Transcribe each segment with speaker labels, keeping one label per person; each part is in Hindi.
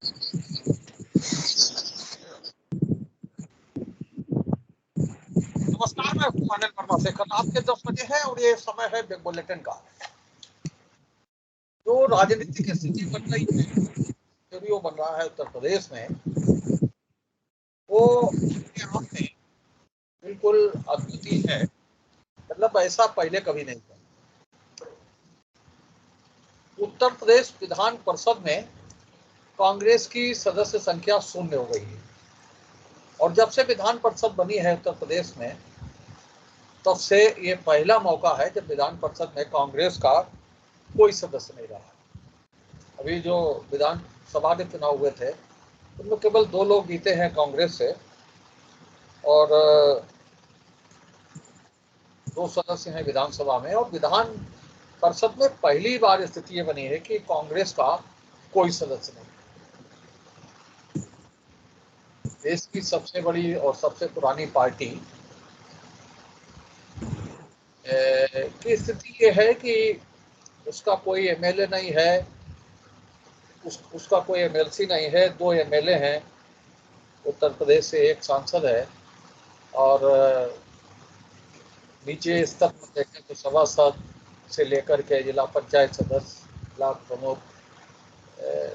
Speaker 1: नमस्कार, मैं हूं अनिल वर्मा से। कल रात के 10 बजे है और ये समय है बिग बुलेटिन का। जो राजनीतिक स्थिति बन रही है, जो बन रहा है उत्तर प्रदेश में, वो अपने आप में बिल्कुल अद्वितीय है। मतलब ऐसा पहले कभी नहीं था। उत्तर प्रदेश विधान परिषद में कांग्रेस की सदस्य संख्या 0 हो गई है और जब से विधान परिषद बनी है उत्तर प्रदेश में, तब से ये पहला मौका है जब विधान परिषद में कांग्रेस का कोई सदस्य नहीं रहा। अभी जो विधानसभा के चुनाव हुए थे उनमें केवल 2 लोग जीते हैं कांग्रेस से और 2 सदस्य हैं विधानसभा में। और विधान परिषद में पहली बार स्थिति ये बनी है कि कांग्रेस का कोई सदस्य नहीं। देश की सबसे बड़ी और सबसे पुरानी पार्टी की स्थिति ये है कि उसका कोई एमएलए नहीं है, उसका कोई एमएलसी नहीं है। 2 एमएलए हैं, उत्तर प्रदेश से 1 सांसद है और नीचे स्तर पर देखें तो सभासद से लेकर के जिला पंचायत सदस्य, ब्लॉक प्रमुख,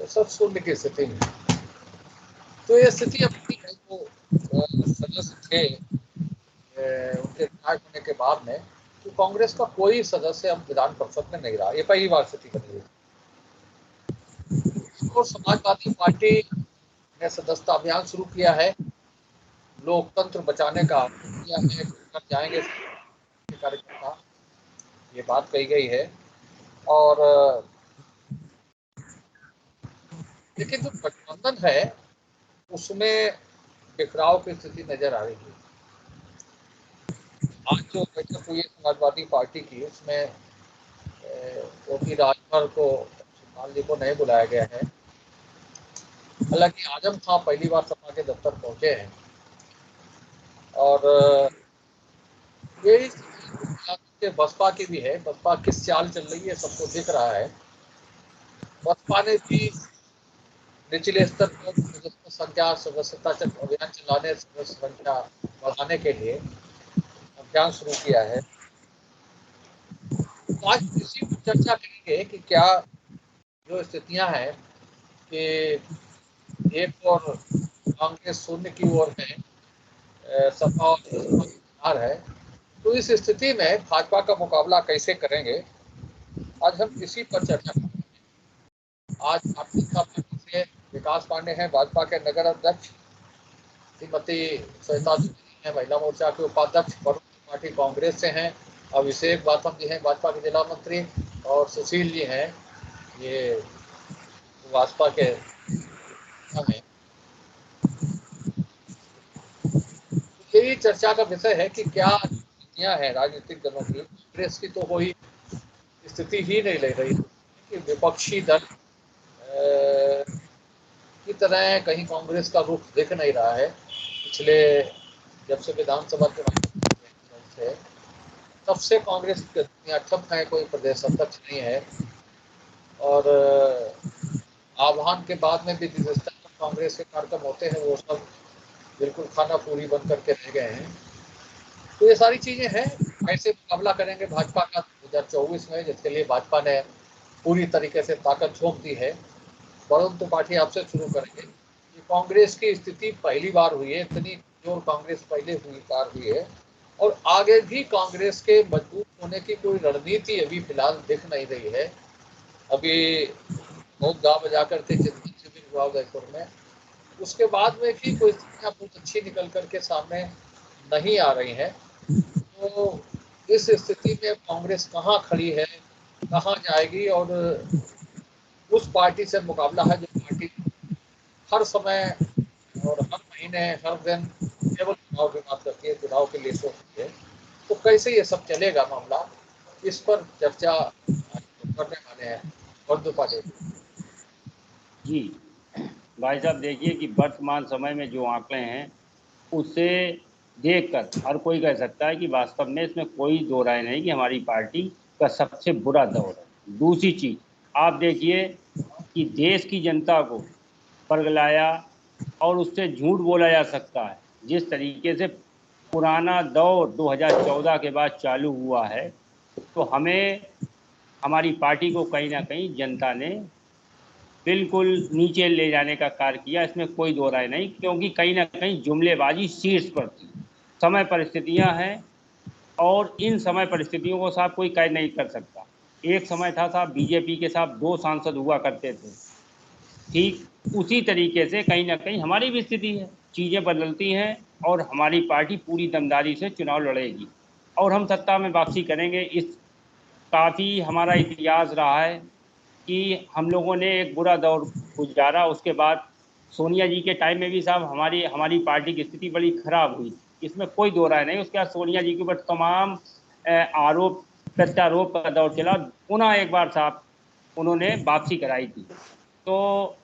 Speaker 1: सब 0 की स्थिति में। तो ये स्थिति अपनी है जो सदस्य थे उनके विधायक होने के बाद में, तो कांग्रेस का कोई सदस्य अब विधान परिषद में नहीं रहा। ये पहली बार स्थिति बनी है। और समाजवादी पार्टी ने सदस्यता अभियान शुरू किया है, लोकतंत्र बचाने का किया है, कर जाएंगे कार्यकर्ता, ये बात कही गई है। और लेकिन जो गठबंधन है उसमें बिखराव की स्थिति नजर आ रही है। आज जो बैठक हुई है समाजवादी पार्टी की, उसमें ओपी राजभर को, सुखपाल जी को नहीं बुलाया गया है। हालांकि आजम खां पहली बार सपा के दफ्तर पहुंचे हैं और यही बसपा की भी है। बसपा किस चाल चल रही है सबको दिख रहा है। बसपा ने भी निचले स्तर पर सदस्य संख्या, सदस्यता अभियान चलाने, सदस्य संख्या बढ़ाने के लिए अभियान शुरू किया है। तो आज इसी पर चर्चा करेंगे कि क्या जो स्थितियां हैं कि एक और कांग्रेस 0 की ओर है, सपा और बसपा की हार है, तो इस स्थिति में भाजपा का मुकाबला कैसे करेंगे, आज हम इसी पर चर्चा करेंगे। आज भारतीय जनता पार्टी से विकास पांडे हैं, भाजपा के नगर अध्यक्ष, श्रीमती सविता द्विवेदी हैं, महिला मोर्चा के उपाध्यक्ष, वरुण त्रिपाठी कांग्रेस से हैं, अभिषेक बाथम जी हैं भाजपा के जिला मंत्री, और सुशील जी हैं ये भाजपा के हैं। यही चर्चा का विषय है कि क्या स्थितियां हैं राजनीतिक दलों की। कांग्रेस की तो कोई स्थिति ही नहीं ले रही कि विपक्षी दल की तरह कहीं कांग्रेस का रुख दिख नहीं रहा है। पिछले जब से विधानसभा चुनाव से तब से कांग्रेस ठप है, कोई प्रदेश अध्यक्ष नहीं है और आह्वान के बाद में भी जिस स्तर पर कांग्रेस के कार्यक्रम होते हैं वो सब बिल्कुल खाना पूरी बंद करके रह गए हैं। तो ये सारी चीजें हैं। कैसे मुकाबला करेंगे भाजपा का 2024 में, जिसके लिए भाजपा ने पूरी तरीके से ताकत झोंक दी है। वरुण त्रिपाठी आपसे शुरू करेंगे कि कांग्रेस की स्थिति पहली बार हुई है, इतनी जोर कांग्रेस पहले हुई है और आगे भी कांग्रेस के मजबूत होने की कोई रणनीति अभी फिलहाल दिख नहीं रही है। अभी बहुत गा बजा करके चिंतन शिविर हुआ उदयपुर में, उसके बाद में भी कोई स्थितियां बहुत अच्छी निकल करके सामने नहीं आ रही हैं। तो इस स्थिति में कांग्रेस कहाँ खड़ी है, कहाँ जाएगी, और उस पार्टी से मुकाबला है जो पार्टी हर समय और हर महीने हर दिन केवल चुनाव की बात करती है, चुनाव के लिए सोचती है। तो कैसे ये सब चलेगा मामला, इस पर चर्चा करने वाले हैं। बंधु पाटिल
Speaker 2: जी भाई साहब, देखिए कि वर्तमान समय में जो आंकड़े हैं उससे देखकर हर कोई कह सकता है कि वास्तव में इसमें कोई दो राय नहीं कि हमारी पार्टी का सबसे बुरा दौर है। दूसरी चीज आप देखिए कि देश की जनता को बरगलाया और उससे झूठ बोला जा सकता है। जिस तरीके से पुराना दौर 2014 के बाद चालू हुआ है, तो हमें हमारी पार्टी को कहीं ना कहीं जनता ने बिल्कुल नीचे ले जाने का कार्य किया, इसमें कोई दो राय नहीं, क्योंकि कहीं ना कहीं जुमलेबाजी शीर्ष पर थी। समय परिस्थितियां हैं और इन समय परिस्थितियों को साहब कोई कैद नहीं कर सकता। एक समय था साहब बीजेपी के साथ 2 सांसद हुआ करते थे, ठीक उसी तरीके से कहीं ना कहीं हमारी भी स्थिति है। चीज़ें बदलती हैं और हमारी पार्टी पूरी दमदारी से चुनाव लड़ेगी और हम सत्ता में वापसी करेंगे। इस काफ़ी हमारा इतिहास रहा है कि हम लोगों ने एक बुरा दौर गुजारा, उसके बाद सोनिया जी के टाइम में भी साहब हमारी पार्टी की स्थिति बड़ी खराब हुई, इसमें कोई दो राय नहीं। उसके बाद सोनिया जी के ऊपर तमाम आरोप प्रत्यारोप का दौर चला, पुनः एक बार साहब उन्होंने वापसी कराई थी। तो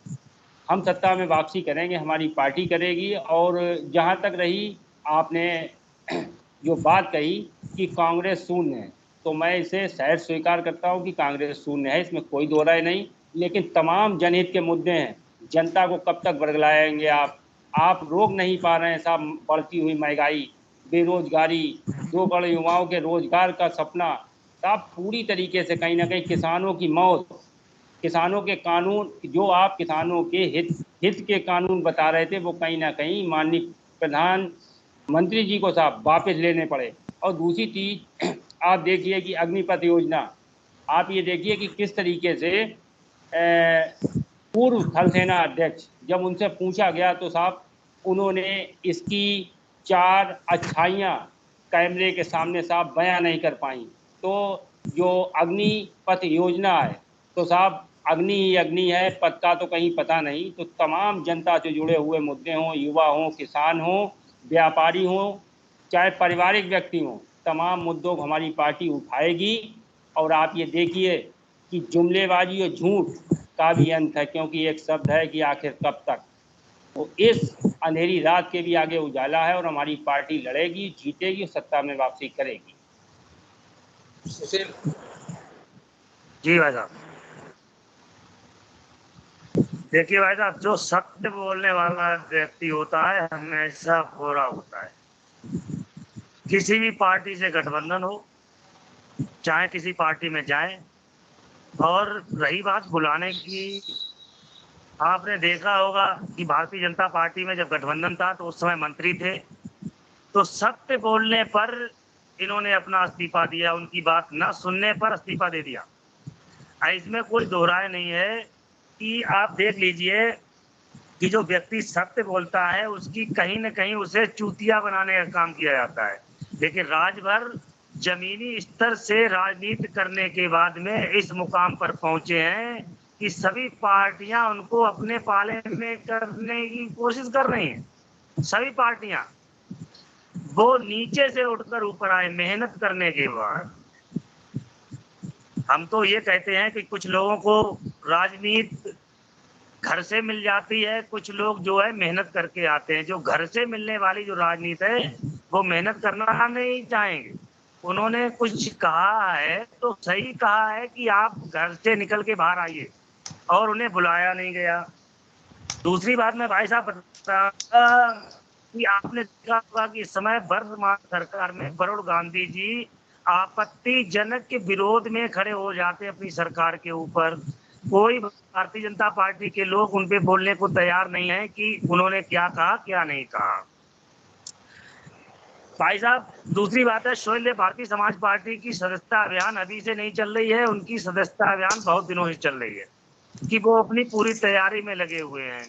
Speaker 2: हम सत्ता में वापसी करेंगे, हमारी पार्टी करेगी। और जहाँ तक रही आपने जो बात कही कि कांग्रेस शून्य है, तो मैं इसे शायद स्वीकार करता हूँ कि कांग्रेस शून्य है, इसमें कोई दो राय नहीं। लेकिन तमाम जनहित के मुद्दे हैं, जनता को कब तक बरगलाएंगे आप रोक नहीं पा रहे हैं साहब। बढ़ती हुई महंगाई, बेरोजगारी, 2 करोड़ युवाओं के रोजगार का सपना साहब, पूरी तरीके से कहीं ना कहीं किसानों की मौत, किसानों के कानून जो आप किसानों के हित के कानून बता रहे थे, वो कहीं ना कहीं माननीय प्रधानमंत्री जी को साहब वापस लेने पड़े। और दूसरी चीज आप देखिए कि अग्निपथ योजना, आप ये देखिए कि किस तरीके से पूर्व थल सेना अध्यक्ष, जब उनसे पूछा गया तो साहब उन्होंने इसकी 4 अच्छाइयाँ कैमरे के सामने साहब बयां नहीं कर पाई। तो जो अग्निपथ योजना है, तो साहब अग्नि ही अग्नि है, पथ का तो कहीं पता नहीं। तो तमाम जनता से जुड़े हुए मुद्दे हों, युवा हों, किसान हों, व्यापारी हों, चाहे पारिवारिक व्यक्ति हों, तमाम मुद्दों को हमारी पार्टी उठाएगी। और आप ये देखिए कि जुमलेबाजी और झूठ का भी अंत है, क्योंकि एक शब्द है कि आखिर कब तक। तो इस अंधेरी रात के भी आगे उजाला है और हमारी पार्टी लड़ेगी, जीतेगी, सत्ता में वापसी करेगी।
Speaker 1: सुशील
Speaker 3: जी भाई साहब, देखिए भाई साहब, जो सत्य बोलने वाला व्यक्ति होता है हमेशा बुरा होता है। किसी भी पार्टी से गठबंधन हो, चाहे किसी पार्टी में जाए। और रही बात बुलाने की, आपने देखा होगा कि भारतीय जनता पार्टी में जब गठबंधन था तो उस समय मंत्री थे, तो सत्य बोलने पर इन्होंने अपना इस्तीफा दिया, उनकी बात न सुनने पर इस्तीफा दे दिया। इसमें कोई दोहराए नहीं है कि आप देख लीजिए कि जो व्यक्ति सत्य बोलता है उसकी कहीं न कहीं उसे चूतिया बनाने का काम किया जाता है। देखिए, राजभर जमीनी स्तर से राजनीति करने के बाद में इस मुकाम पर पहुंचे हैं कि सभी पार्टियां उनको अपने पाले में करने की कोशिश कर रही हैं। सभी पार्टियां, वो नीचे से उठकर ऊपर आए मेहनत करने के बाद। हम तो ये कहते हैं कि कुछ लोगों को राजनीति घर से मिल जाती है, कुछ लोग जो है मेहनत करके आते हैं। जो घर से मिलने वाली जो राजनीति है वो मेहनत करना नहीं चाहेंगे। उन्होंने कुछ कहा है तो सही कहा है कि आप घर से निकल के बाहर आइए, और उन्हें बुलाया नहीं गया। दूसरी बात मैं भाई साहब बता कि आपने देखा होगा कि इस समय वर्तमान सरकार में वरुण गांधी जी आपत्तिजनक के विरोध में खड़े हो जाते हैं अपनी सरकार के ऊपर। कोई भारतीय जनता पार्टी के लोग उन पे बोलने को तैयार नहीं है कि उन्होंने क्या कहा क्या नहीं कहा। भाई साहब, दूसरी बात है, शोले भारतीय समाज पार्टी की सदस्यता अभियान अभी से नहीं चल रही है, उनकी सदस्यता अभियान बहुत दिनों से चल रही है कि वो अपनी पूरी तैयारी में लगे हुए हैं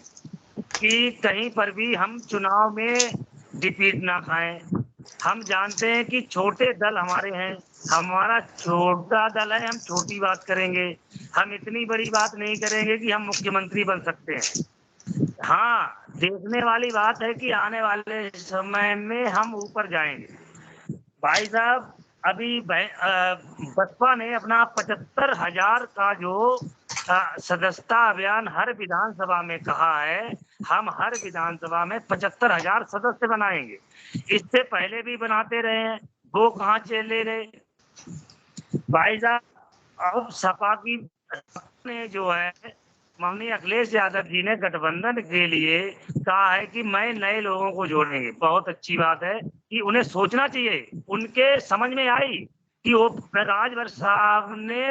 Speaker 3: कि कहीं पर भी हम चुनाव में डिफीट ना खाएं। हम जानते हैं कि छोटे दल हमारे हैं, हमारा छोटा दल है, हम छोटी बात करेंगे, हम इतनी बड़ी बात नहीं करेंगे कि हम मुख्यमंत्री बन सकते हैं। हाँ, देखने वाली बात है कि आने वाले समय में हम ऊपर जाएंगे। भाई साहब, अभी बसपा ने अपना 75,000 का जो सदस्यता अभियान हर विधानसभा में कहा है, हम हर विधानसभा में 75,000 सदस्य बनाएंगे। इससे पहले भी बनाते रहे हैं, वो कहाँ चले गए भाई साहब। अब सपा की ने जो है माननीय अखिलेश यादव जी ने गठबंधन के लिए कहा है कि मैं नए लोगों को जोड़ेंगे। बहुत अच्छी बात है कि उन्हें सोचना चाहिए। उनके समझ में आई कि वो राजभर साहब ने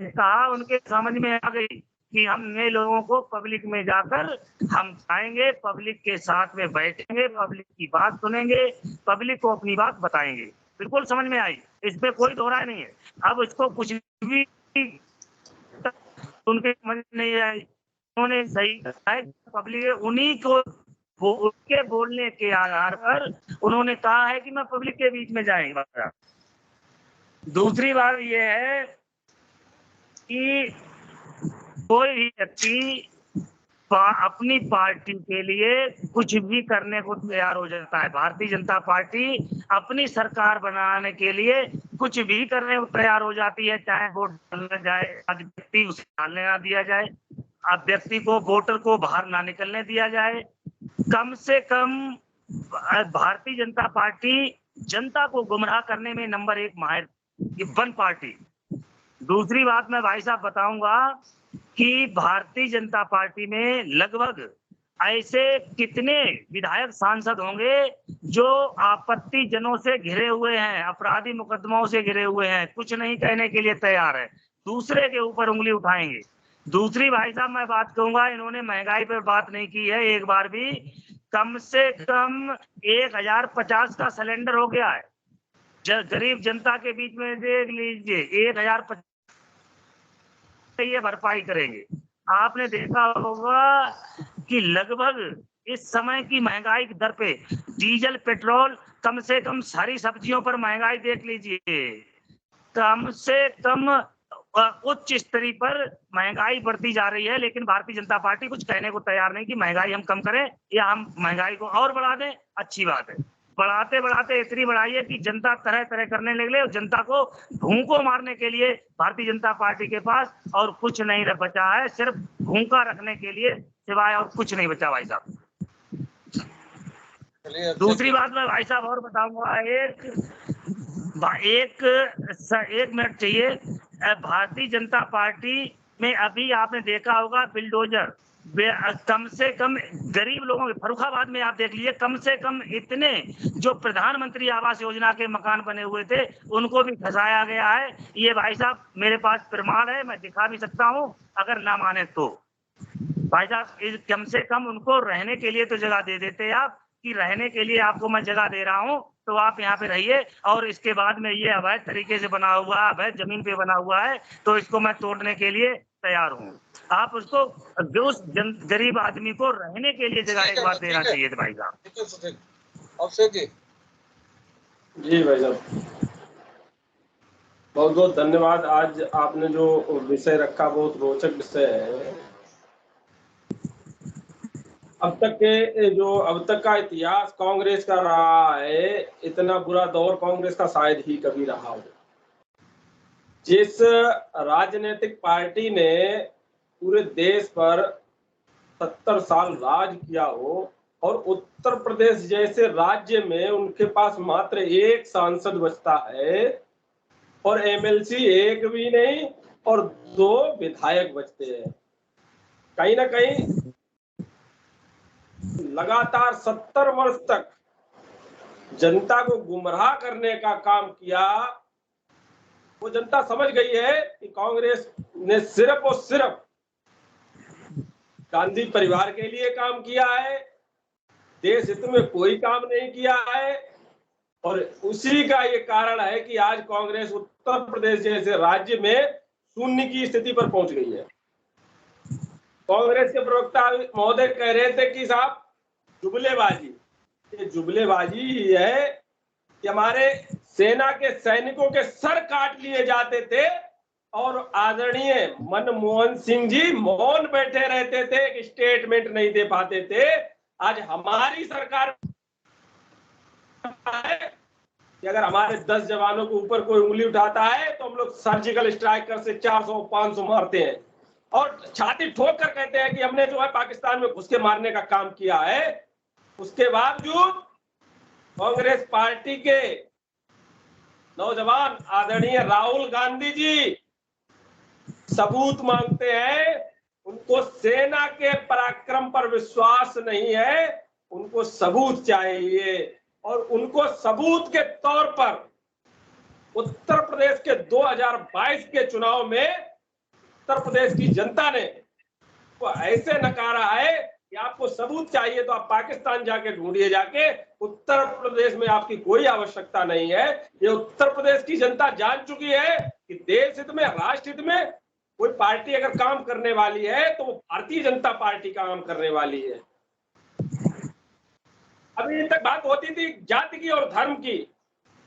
Speaker 3: कहा, उनके समझ में आ गई कि हम नए लोगों को पब्लिक में जाकर हम आएंगे, पब्लिक के साथ में बैठेंगे, पब्लिक की बात सुनेंगे, पब्लिक को अपनी बात बताएंगे। बिल्कुल समझ में आई, इसमें कोई दोहराय नहीं है। अब इसको कुछ भी उनके समझ नहीं आई, उन्होंने सही कहा है, पब्लिक उन्हीं को उनके बोलने के आधार पर उन्होंने कहा है कि मैं पब्लिक के बीच में जाएंगे। दूसरी बात यह है कि कोई भी व्यक्ति अपनी पार्टी के लिए कुछ भी करने को तैयार हो जाता है। भारतीय जनता पार्टी अपनी सरकार बनाने के लिए कुछ भी करने को तैयार हो जाती है, चाहे वोट डालने जाए, आज व्यक्ति उसे डालने ना दिया जाए, अब व्यक्ति को वोटर को बाहर ना निकलने दिया जाए। कम से कम भारतीय जनता पार्टी जनता को गुमराह करने में नंबर 1 माहिर वन पार्टी। दूसरी बात मैं भाई साहब बताऊंगा कि भारतीय जनता पार्टी में लगभग ऐसे कितने विधायक सांसद होंगे जो आपत्तिजनों से घिरे हुए हैं, अपराधी मुकदमों से घिरे हुए हैं, कुछ नहीं कहने के लिए तैयार है, दूसरे के ऊपर उंगली उठाएंगे। दूसरी भाई साहब मैं बात कहूंगा, इन्होंने महंगाई पर बात नहीं की है एक बार भी। कम से कम 1050 का सिलेंडर हो गया है। गरीब जनता के बीच में देख लीजिए, 1050 ये भरपाई करेंगे। आपने देखा होगा कि लगभग इस समय की महंगाई की दर पे डीजल, पेट्रोल, कम से कम सारी सब्जियों पर महंगाई देख लीजिए, कम से कम उच्च स्तरीय पर महंगाई बढ़ती जा रही है। लेकिन भारतीय जनता पार्टी कुछ कहने को तैयार नहीं कि महंगाई हम कम करें या हम महंगाई को और बढ़ा दें। अच्छी बात है, बढ़ाते बढ़ाते इतनी बढ़ाइए कि जनता तरह तरह करने लगे और जनता को भूखों मारने के लिए भारतीय जनता पार्टी के पास और कुछ नहीं बचा है, सिर्फ भूखा रखने के लिए सिवाय और कुछ नहीं बचा भाई साहब। दूसरी बात मैं भाई साहब और बताऊंगा, एक मिनट चाहिए। भारतीय जनता पार्टी में अभी आपने देखा होगा बिल्डोजर, कम से कम गरीब लोगों के फर्रुखाबाद में आप देख लीजिए, कम से कम इतने जो प्रधानमंत्री आवास योजना के मकान बने हुए थे उनको भी धसाया गया है। ये भाई साहब मेरे पास प्रमाण है, मैं दिखा भी सकता हूं, अगर ना माने तो। भाई साहब कम से कम उनको रहने के लिए तो जगह दे देते आप कि रहने के लिए आपको मैं जगह दे रहा हूं तो आप यहाँ पे रहिए, और इसके बाद में ये अवैध तरीके से बना हुआ है, अवैध जमीन पे बना हुआ है, तो इसको मैं तोड़ने के लिए तैयार हूँ। आप उसको उस गरीब आदमी को रहने के लिए जगह एक बार देना चाहिए भाई साहब।
Speaker 4: जी भाई साहब, बहुत बहुत धन्यवाद। आज आपने जो विषय रखा बहुत रोचक विषय है। अब तक का इतिहास कांग्रेस का रहा है, इतना बुरा दौर कांग्रेस का शायद ही कभी रहा हो। जिस राजनीतिक पार्टी ने पूरे देश पर 70 साल राज किया हो और उत्तर प्रदेश जैसे राज्य में उनके पास मात्र 1 सांसद बचता है और एमएलसी 1 भी नहीं और 2 विधायक बचते हैं। कहीं ना कहीं लगातार 70 वर्ष तक जनता को गुमराह करने का काम किया। वो जनता समझ गई है कि कांग्रेस ने सिर्फ और सिर्फ गांधी परिवार के लिए काम किया है, देश हित में कोई काम नहीं किया है। और उसी का ये कारण है कि आज कांग्रेस उत्तर प्रदेश जैसे राज्य में शून्य की स्थिति पर पहुंच गई है। कांग्रेस के प्रवक्ता महोदय कह रहे थे कि साहब जुमलेबाजी, ये जुमलेबाजी ही है कि हमारे सेना के सैनिकों के सर काट लिए जाते थे और आदरणीय मनमोहन सिंह जी मौन बैठे रहते थे, एक स्टेटमेंट नहीं दे पाते थे। आज हमारी सरकार है कि अगर हमारे 10 जवानों के ऊपर कोई उंगली उठाता है तो हम लोग सर्जिकल स्ट्राइक से 400-500 मारते हैं और छाती ठोक कर कहते हैं कि हमने जो है पाकिस्तान में घुस के मारने का काम किया है। उसके बावजूद कांग्रेस पार्टी के नौजवान आदरणीय राहुल गांधी जी सबूत मांगते हैं। उनको सेना के पराक्रम पर विश्वास नहीं है, उनको सबूत चाहिए। और उनको सबूत के तौर पर उत्तर प्रदेश के 2022 के चुनाव में उत्तर प्रदेश की जनता ने तो ऐसे नकारा है कि आपको सबूत चाहिए तो आप पाकिस्तान जाके ढूंढिए जाके, उत्तर प्रदेश में आपकी कोई आवश्यकता नहीं है। ये उत्तर प्रदेश की जनता जान चुकी है कि देश हित में, राष्ट्र हित में कोई पार्टी अगर काम करने वाली है तो वो भारतीय जनता पार्टी काम करने वाली है। अभी तक बात होती थी जाति की और धर्म की।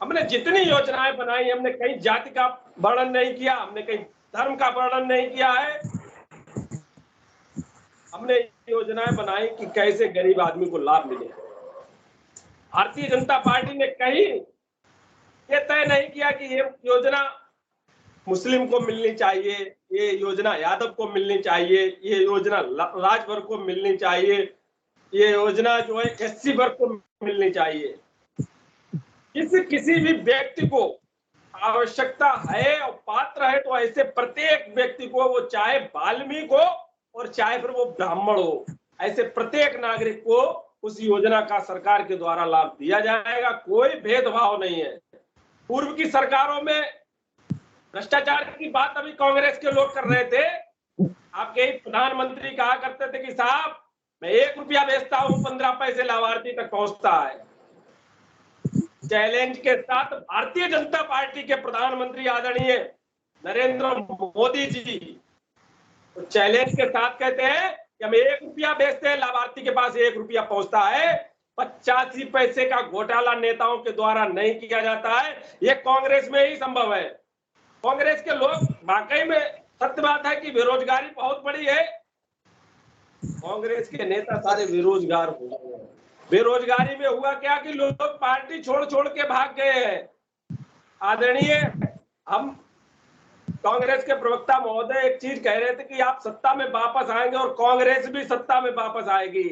Speaker 4: हमने जितनी योजनाएं बनाई, हमने कहीं जाति का वर्णन नहीं किया, हमने कहीं धर्म का वर्णन नहीं किया है। हमने योजनाएं बनाई कि कैसे गरीब आदमी को लाभ मिले। भारतीय जनता पार्टी ने कहीं ये तय नहीं किया कि ये योजना मुस्लिम को मिलनी चाहिए, ये योजना यादव को मिलनी चाहिए, ये योजना राजभर को मिलनी चाहिए, ये योजना जो है एससी वर्ग को मिलनी चाहिए। किसी भी व्यक्ति को आवश्यकता है और पात्र है तो ऐसे प्रत्येक व्यक्ति को, वो चाहे वाल्मीकि हो और चाहे फिर वो ब्राह्मण हो, ऐसे प्रत्येक नागरिक को उस योजना का सरकार के द्वारा लाभ दिया जाएगा। कोई भेदभाव नहीं है। पूर्व की सरकारों में भ्रष्टाचार की बात अभी कांग्रेस के लोग कर रहे थे। आपके प्रधानमंत्री कहा करते थे कि साहब मैं 1 रुपया बेचता हूं, 15 पैसे लाभार्थी तक पहुंचता है। चैलेंज के साथ भारतीय जनता पार्टी के प्रधानमंत्री आदरणीय नरेंद्र मोदी जी तो चैलेंज के साथ कहते हैं कि हम 1 रुपया बेचते हैं, लाभार्थी के पास 1 रुपया पहुंचता है। 85 पैसे का घोटाला नेताओं के द्वारा नहीं किया जाता है। यह कांग्रेस में ही संभव है। कांग्रेस के लोग वाकई में, सत्य बात है कि बेरोजगारी बहुत बड़ी है। कांग्रेस के नेता सारे बेरोजगार हो गए। बेरोजगारी में हुआ क्या कि लोग पार्टी छोड़ छोड़ के भाग गए हैं। आदरणीय हम कांग्रेस के प्रवक्ता महोदय एक चीज कह रहे थे कि आप सत्ता में वापस आएंगे और कांग्रेस भी सत्ता में वापस आएगी।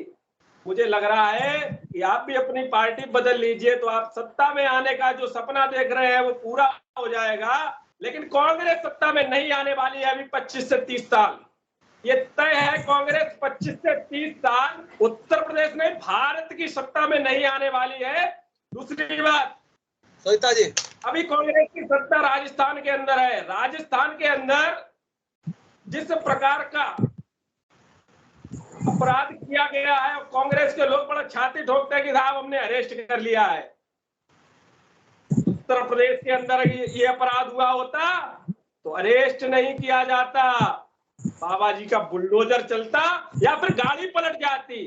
Speaker 4: मुझे लग रहा है कि आप भी अपनी पार्टी बदल लीजिए तो आप सत्ता में आने का जो सपना देख रहे हैं वो पूरा हो जाएगा। लेकिन कांग्रेस सत्ता में नहीं आने वाली है अभी 25 से 30 साल। ये तय है, कांग्रेस 25 से 30 साल उत्तर प्रदेश में भारत की सत्ता में नहीं आने वाली है। दूसरी बात
Speaker 1: सविता जी,
Speaker 4: अभी कांग्रेस की सत्ता राजस्थान के अंदर है। राजस्थान के अंदर जिस प्रकार का अपराध किया गया है, कांग्रेस के लोग बड़ा छाती ठोकते हैं कि साहब हमने अरेस्ट कर लिया है। उत्तर प्रदेश के अंदर ये अपराध हुआ होता तो अरेस्ट नहीं किया जाता, बाबा जी का बुलडोजर चलता या फिर गाड़ी पलट जाती।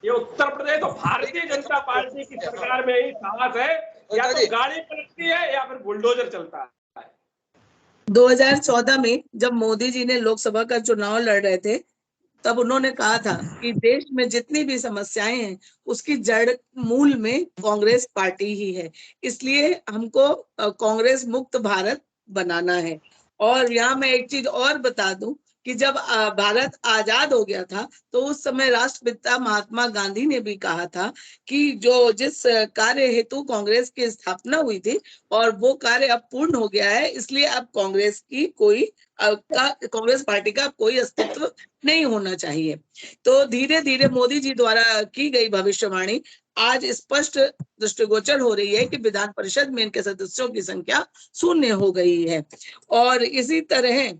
Speaker 4: ये उत्तर प्रदेश तो भारतीय जनता पार्टी की सरकार में ही साहस है, या तो गाड़ी पलटती है या फिर बुलडोजर चलता है।
Speaker 5: 2014 में जब मोदी जी ने लोकसभा का चुनाव लड़ रहे थे तब उन्होंने कहा था कि देश में जितनी भी समस्याएं हैं उसकी जड़ मूल में कांग्रेस पार्टी ही है, इसलिए हमको कांग्रेस मुक्त भारत बनाना है। और यहाँ मैं एक चीज और बता दूं कि जब भारत आजाद हो गया था तो उस समय राष्ट्रपिता महात्मा गांधी ने भी कहा था कि जिस कार्य हेतु कांग्रेस की स्थापना हुई थी और वो कार्य अब पूर्ण हो गया है, इसलिए अब कांग्रेस पार्टी का कोई अस्तित्व नहीं होना चाहिए। तो धीरे धीरे मोदी जी द्वारा की गई भविष्यवाणी आज स्पष्ट दृष्टिगोचर हो रही है कि विधान परिषद में इनके सदस्यों की संख्या 0 हो गई है। और इसी तरह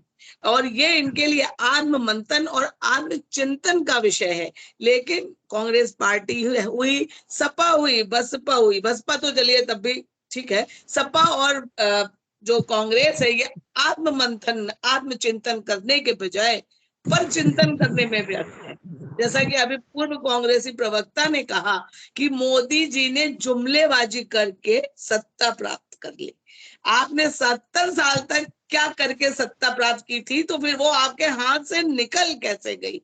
Speaker 5: और ये इनके लिए आत्म मंथन और आत्म चिंतन का विषय है। लेकिन कांग्रेस पार्टी हुई, सपा हुई, बसपा हुई, बसपा तो चलिए तब भी ठीक है, सपा और जो कांग्रेस है ये आत्म मंथन, आत्म चिंतन करने के बजाय पर चिंतन करने में व्यस्त है। जैसा कि अभी पूर्व कांग्रेसी प्रवक्ता ने कहा कि मोदी जी ने जुमलेबाजी करके सत्ता प्राप्त कर ली। आपने 70 साल तक क्या करके सत्ता प्राप्त की थी, तो फिर वो आपके हाथ से निकल कैसे गई?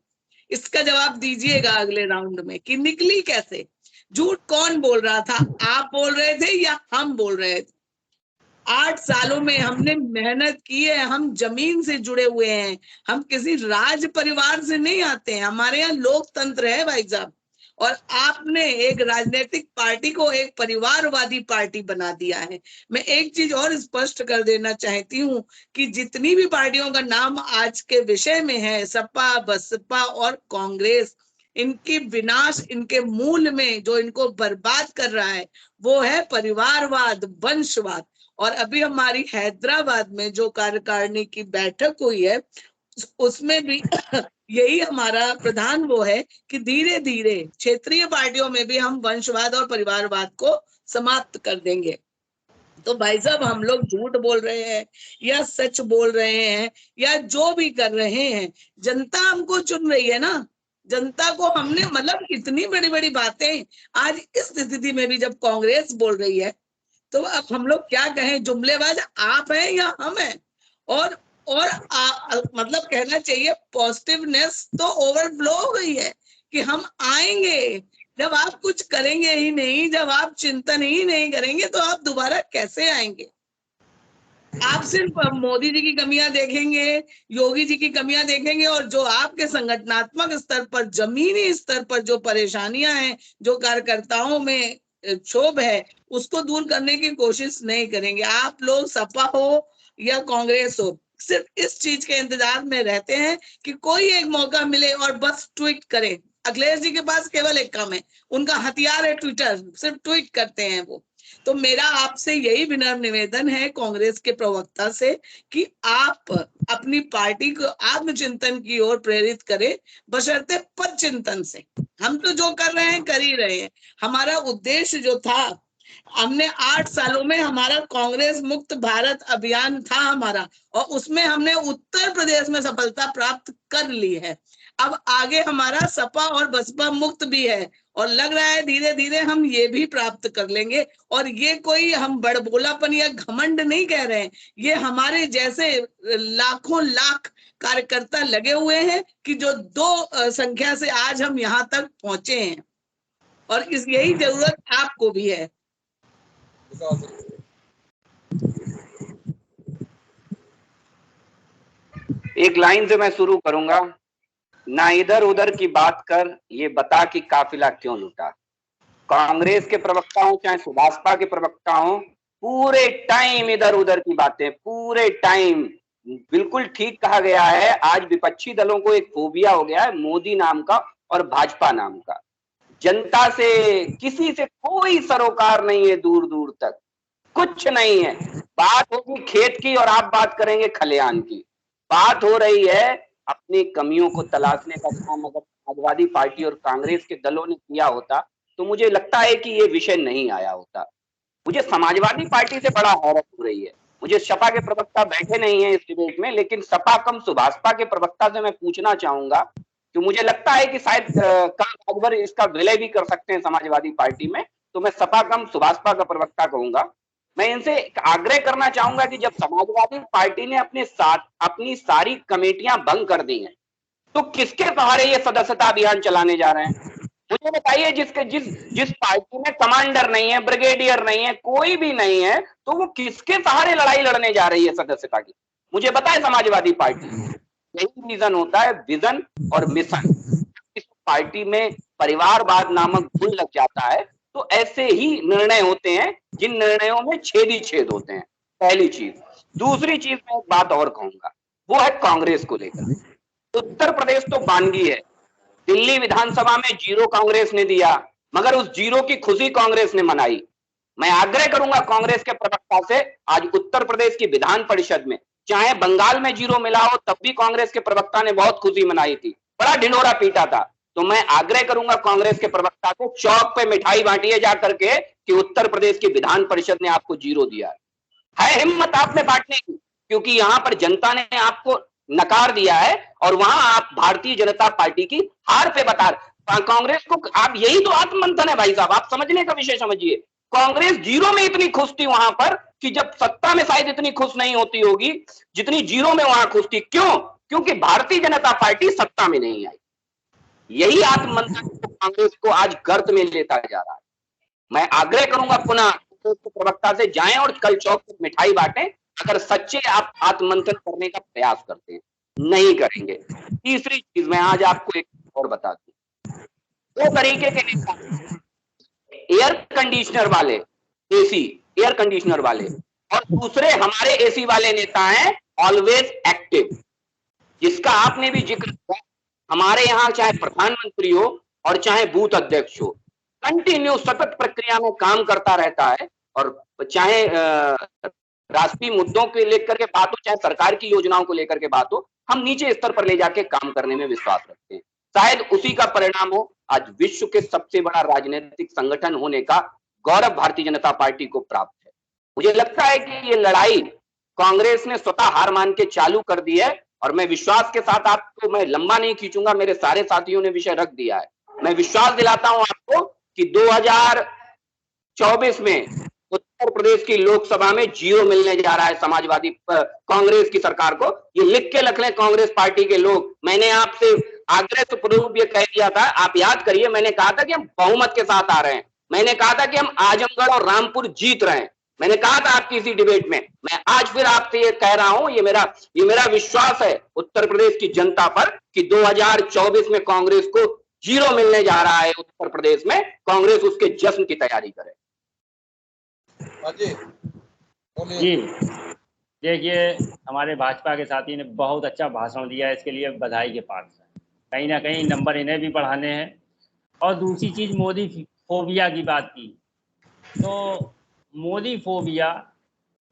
Speaker 5: इसका जवाब दीजिएगा अगले राउंड में कि निकली कैसे। झूठ कौन बोल रहा था, आप बोल रहे थे या हम बोल रहे थे? 8 सालों में हमने मेहनत की है, हम जमीन से जुड़े हुए हैं, हम किसी राज परिवार से नहीं आते हैं, हमारे यहाँ लोकतंत्र है भाई साहब। और आपने एक राजनीतिक पार्टी को एक परिवारवादी पार्टी बना दिया है। मैं एक चीज और स्पष्ट कर देना चाहती हूँ कि जितनी भी पार्टियों का नाम आज के विषय में है, सपा, बसपा और कांग्रेस, इनकी विनाश, इनके मूल में जो इनको बर्बाद कर रहा है वो है परिवारवाद, वंशवाद। और अभी हमारी हैदराबाद में जो कार्यकारिणी की बैठक हुई है उसमें भी यही हमारा प्रधान वो है कि धीरे धीरे क्षेत्रीय पार्टियों में भी हम वंशवाद और परिवारवाद को समाप्त कर देंगे। तो भाई साहब, हम लोग झूठ बोल रहे हैं या सच बोल रहे हैं या जो भी कर रहे हैं, जनता हमको चुन रही है ना। जनता को हमने मतलब इतनी बड़ी बड़ी बातें आज इस स्थिति में भी जब कांग्रेस बोल रही है तो अब हम लोग क्या कहें, जुमलेबाज आप हैं या हम हैं। और मतलब कहना चाहिए पॉजिटिवनेस तो ओवरफ्लो हो गई है कि हम आएंगे। जब आप कुछ करेंगे ही नहीं, जब आप चिंतन ही नहीं करेंगे तो आप दोबारा कैसे आएंगे। आप सिर्फ मोदी जी की कमियां देखेंगे, योगी जी की कमियां देखेंगे और जो आपके संगठनात्मक स्तर पर, जमीनी स्तर पर जो परेशानियां हैं, जो कार्यकर्ताओं में क्षोभ है, उसको दूर करने की कोशिश नहीं करेंगे। आप लोग सपा हो या कांग्रेस हो, सिर्फ इस चीज के इंतजार में रहते हैं कि कोई एक मौका मिले और बस ट्वीट करें। अखिलेश जी के पास केवल एक काम है, उनका हथियार है ट्विटर, सिर्फ ट्वीट करते हैं वो। तो मेरा आपसे यही विनम्र निवेदन है कांग्रेस के प्रवक्ता से कि आप अपनी पार्टी को आत्मचिंतन की ओर प्रेरित करें, बशर्ते पद चिंतन से। हम तो जो कर रहे हैं कर ही रहे हैं। हमारा उद्देश्य जो था, हमने 8 सालों में हमारा कांग्रेस मुक्त भारत अभियान था हमारा, और उसमें हमने उत्तर प्रदेश में सफलता प्राप्त कर ली है। अब आगे हमारा सपा और बसपा मुक्त भी है और लग रहा है धीरे धीरे हम ये भी प्राप्त कर लेंगे। और ये कोई हम बड़बोलापन या घमंड नहीं कह रहे हैं, ये हमारे जैसे लाखों लाख कार्यकर्ता लगे हुए हैं कि जो 2 संख्या से आज हम यहाँ तक पहुंचे हैं, और इस यही जरूरत आपको भी है।
Speaker 6: एक लाइन से मैं शुरू करूंगा, ना इधर उधर की बात कर, ये बता कि काफिला क्यों लूटा। कांग्रेस के प्रवक्ता हो चाहे सुभाषपा के प्रवक्ता हो, पूरे टाइम इधर उधर की बातें, पूरे टाइम। बिल्कुल ठीक कहा गया है, आज विपक्षी दलों को एक फोबिया हो गया है मोदी नाम का और भाजपा नाम का। जनता से किसी से कोई सरोकार नहीं है, दूर दूर तक कुछ नहीं है। बात होगी खेत की और आप बात करेंगे खलिहान की। बात हो रही है अपनी कमियों को तलाशने का काम अगर समाजवादी पार्टी और कांग्रेस के दलों ने किया होता तो मुझे लगता है कि ये विषय नहीं आया होता। मुझे समाजवादी पार्टी से बड़ा हैरत हो रही है। मुझे सपा के प्रवक्ता बैठे नहीं है इस डिबेट में, लेकिन सपा कम सुभाषपा के प्रवक्ता से मैं पूछना चाहूंगा कि मुझे लगता है कि शायद कल राजभर इसका विलय भी कर सकते हैं समाजवादी पार्टी में, तो मैं सपा कम सुभाषपा का प्रवक्ता कहूंगा। मैं इनसे आग्रह करना चाहूंगा कि जब समाजवादी पार्टी ने अपनी सारी कमेटियां भंग कर दी हैं, तो किसके सहारे ये सदस्यता अभियान चलाने जा रहे हैं? मुझे बताइए, जिस पार्टी में कमांडर नहीं है, ब्रिगेडियर नहीं है, कोई भी नहीं है, तो वो किसके सहारे लड़ाई लड़ने जा रही है सदस्यता की? मुझे बताए समाजवादी पार्टी। यही रीजन होता है, विजन और मिशन। इस पार्टी में परिवारवाद नामक भूल लग जाता है तो ऐसे ही निर्णय होते हैं जिन निर्णयों में छेद ही छेद होते हैं। पहली चीज। दूसरी चीज मैं एक बात और कहूंगा, वो है कांग्रेस को लेकर। उत्तर प्रदेश तो बानगी है, दिल्ली विधानसभा में 0 कांग्रेस ने दिया, मगर उस 0 की खुशी कांग्रेस ने मनाई। मैं आग्रह करूंगा कांग्रेस के प्रवक्ता से, आज उत्तर प्रदेश की विधान परिषद में, चाहे बंगाल में 0 मिला हो तब भी कांग्रेस के प्रवक्ता ने बहुत खुशी मनाई थी, बड़ा ढिंढोरा पीटा था। तो मैं आग्रह करूंगा कांग्रेस के प्रवक्ता को, चौक पे मिठाई बांटिए जा करके कि उत्तर प्रदेश की विधान परिषद ने आपको 0 दिया है हिम्मत आपने बांटने की, क्योंकि यहां पर जनता ने आपको नकार दिया है और वहां आप भारतीय जनता पार्टी की हार पे बता कांग्रेस को। आप यही तो आत्ममंथन है भाई साहब, आप समझने का विषय समझिए। कांग्रेस 0 में इतनी खुश थी वहां पर कि जब सत्ता में शायद इतनी खुश नहीं होती होगी जितनी 0 में वहां खुश थी। क्यों? क्योंकि भारतीय जनता पार्टी सत्ता में नहीं आई। यही आत्ममंथन कांग्रेस को आज गर्त में लेता जा रहा है। मैं आग्रह करूंगा पुनः प्रवक्ता से, जाएं और कल चौक पर मिठाई बांटें अगर सच्चे आप आत्ममंथन करने का प्रयास करते हैं। नहीं करेंगे। तीसरी चीज मैं आज आपको एक और बता दूं, दो तरीके के नेता, एयर कंडीशनर वाले, एसी एयर कंडीशनर वाले, और दूसरे हमारे एसी वाले नेता हैं ऑलवेज एक्टिव, जिसका आपने भी जिक्र किया। हमारे यहाँ चाहे प्रधानमंत्री हो और चाहे बूथ अध्यक्ष हो, कंटिन्यू सतत प्रक्रिया में काम करता रहता है, और चाहे राष्ट्रीय मुद्दों को लेकर के बात हो, चाहे सरकार की योजनाओं को लेकर के बात हो, हम नीचे स्तर पर ले जाके काम करने में विश्वास रखते हैं। शायद उसी का परिणाम हो आज विश्व के सबसे बड़ा राजनीतिक संगठन होने का गौरव भारतीय जनता पार्टी को प्राप्त है। मुझे लगता है कि ये लड़ाई कांग्रेस ने स्वतः हार मान के चालू कर दी है, और मैं विश्वास के साथ आपको, मैं लंबा नहीं खींचूंगा, मेरे सारे साथियों ने विषय रख दिया है। मैं विश्वास दिलाता हूं आपको कि 2024 में उत्तर प्रदेश की लोकसभा में 0 मिलने जा रहा है समाजवादी कांग्रेस की सरकार को। ये लिख के रख लें कांग्रेस पार्टी के लोग। मैंने आपसे आग्रह पूर्वक ये कह दिया था, आप याद करिए, मैंने कहा था कि हम बहुमत के साथ आ रहे हैं, मैंने कहा था कि हम आजमगढ़ और रामपुर जीत रहे हैं, मैंने कहा था आपकी इसी डिबेट में। मैं आज फिर आपसे ये कह रहा हूं, ये मेरा विश्वास है उत्तर प्रदेश की जनता पर कि 2024 में कांग्रेस को 0 मिलने जा रहा है उत्तर प्रदेश में। कांग्रेस उसके जश्न की तैयारी करे।
Speaker 2: जी देखिए, हमारे भाजपा के साथी ने बहुत अच्छा भाषण दिया, इसके लिए बधाई के पात्र हैं। कहीं ना कहीं नंबर इन्हें भी बढ़ाने हैं। और दूसरी चीज, मोदी फोबिया की बात की, तो मोदी फोबिया,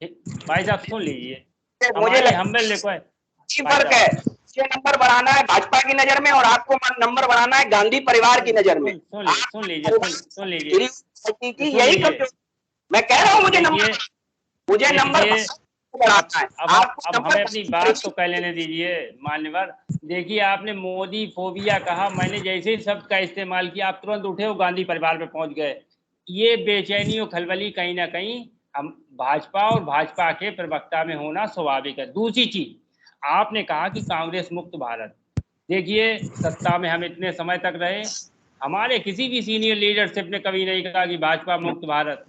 Speaker 2: भाई साहब सुन लीजिए,
Speaker 6: मुझे
Speaker 2: हम में लिखो है
Speaker 6: फर्क है, 6 नंबर बढ़ाना है भाजपा की नजर में, और आपको नंबर बढ़ाना है गांधी परिवार की नजर में।
Speaker 2: सुन लीजिए
Speaker 6: यही मैं कह रहा हूँ, मुझे नंबर बढ़ाना है।
Speaker 2: अब हमें अपनी बात तो कह लेने दीजिए मान्यवर। देखिए, आपने मोदी फोबिया कहा, मैंने जैसे ही शब्द का इस्तेमाल किया, आप तुरंत उठे हो गांधी परिवार पे पहुंच गए। ये बेचैनी और खलबली कहीं ना कहीं हम भाजपा और भाजपा के प्रवक्ता में होना स्वाभाविक है। दूसरी चीज, आपने कहा कि कांग्रेस मुक्त भारत। देखिए, सत्ता में हम इतने समय तक रहे, हमारे किसी भी सीनियर लीडरशिप ने कभी नहीं कहा कि भाजपा मुक्त भारत।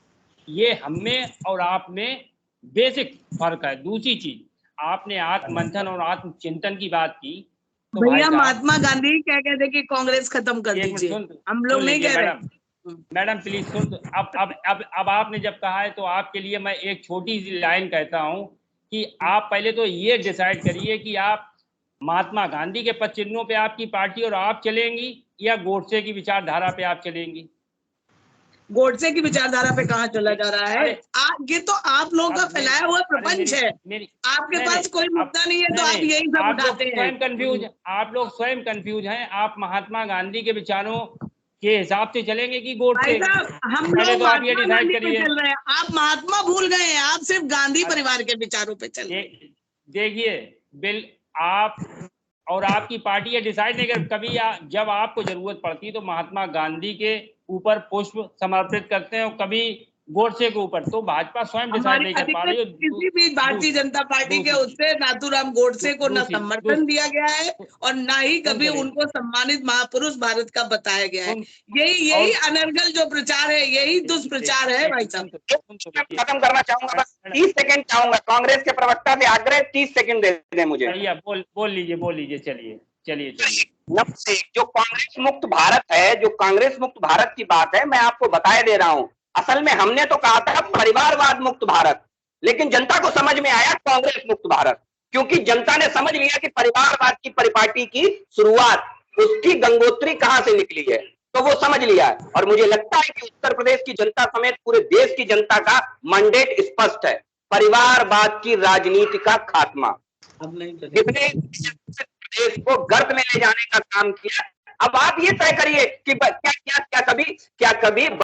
Speaker 2: ये हम में और आप में बेसिक फर्क है। दूसरी चीज, आपने आत्ममंथन और आत्मचिंतन की बात की, तो
Speaker 5: भैया महात्मा गांधी क्या कहते कि कांग्रेस खत्म कर दीजिए, हम लोग नहीं कह रहे।
Speaker 2: मैडम प्लीज सुन। अब आपने जब कहा है, तो आपके लिए मैं एक छोटी सी लाइन कहता हूं कि आप पहले तो ये डिसाइड करिए कि आप महात्मा गांधी के पद चिन्हों पे आपकी पार्टी और आप चलेंगी, या गोडसे की विचारधारा पे आप चलेंगी।
Speaker 5: गोडसे की विचारधारा पे कहाँ चला जा रहा है? ये तो आप लोगों का फैलाया हुआ प्रपंच है। आपके पास कोई मुद्दा नहीं है, तो आप यही सब उठाते हैं।
Speaker 2: आप लोग स्वयं कंफ्यूज हैं। आप महात्मा गांधी के विचारों के हिसाब से चलेंगे कि गोडसे?
Speaker 5: हम लोग तो आप ये डिसाइड करिए। चल रहे हैं, आप महात्मा भूल गए हैं, आप सिर्फ गांधी परिवार के विचारों पे चल।
Speaker 2: देखिए, बिल आप और आपकी पार्टी ये डिसाइड नहीं कर, कभी जब आपको जरूरत पड़ती है तो महात्मा गांधी के ऊपर पुष्प समर्पित करते हैं, और कभी गोडसे के ऊपर। तो भाजपा स्वयं डिसाइड नहीं कर पा रही है।
Speaker 5: किसी भी भारतीय जनता पार्टी के उससे नाथूराम गोडसे को न समर्थन दिया गया है, और न ही कभी उनको सम्मानित महापुरुष भारत का बताया गया है। यही अनर्गल जो प्रचार है, यही दुष्प्रचार है। भाई साहब,
Speaker 6: खत्म करना चाहूंगा, बस 30 सेकंड चाहूंगा। कांग्रेस के प्रवक्ता से आग्रह, 30 सेकंड दे दें मुझे।
Speaker 2: बोल लीजिए, चलिए।
Speaker 6: जो कांग्रेस मुक्त भारत है, जो कांग्रेस मुक्त भारत की बात है, मैं आपको बताए दे रहा हूं। असल में हमने तो कहा था परिवारवाद मुक्त भारत, लेकिन जनता को समझ में आया कांग्रेस मुक्त भारत, क्योंकि जनता ने समझ लिया कि परिवारवाद की परिपाटी की शुरुआत, उसकी गंगोत्री कहां से निकली है, तो वो समझ लिया है। और मुझे लगता है कि उत्तर प्रदेश की जनता समेत पूरे देश की जनता का मैंडेट स्पष्ट है, परिवारवाद की राजनीति का खात्मा। जिसने देश को गर्त में ले जाने का काम किया। अब आप ये तय करिए कि क्या कभी